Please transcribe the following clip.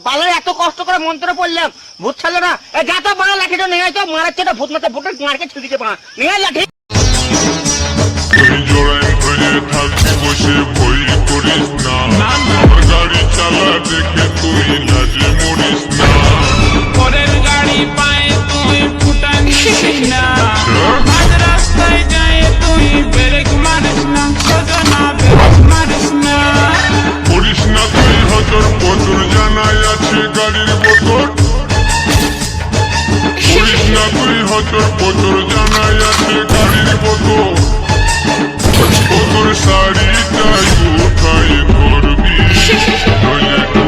বালে এত কষ্ট করে মন্ত্র পড়লাম ভূত ছাড়লো না যা তো বাংলা লাঠিটা নিয়ে তো মারাচ্ছে ভূত মারতে ভূতের মারকে ছেড়ে দিতে পারা নিয়ে লাঠি জোড়ায় ধরে থাকবি বসে ভয় করিস না আমার গাড়ি চালা দেখে তুই লাজে মরিস না পরের গাড়ি পায়ে তুই ফুটানি না আজ রাস্তায় যায় তুই ব্রেক মারিস না সজনা ব্রেক মারিস না করিস না তুই হজর পজর জানাই আছে গাড়ির বোতল করিস না তুই হজর পজর জানাই আছে গাড়ির বোতল তোর শাড়িটাই উঠাই ধরবি নইলে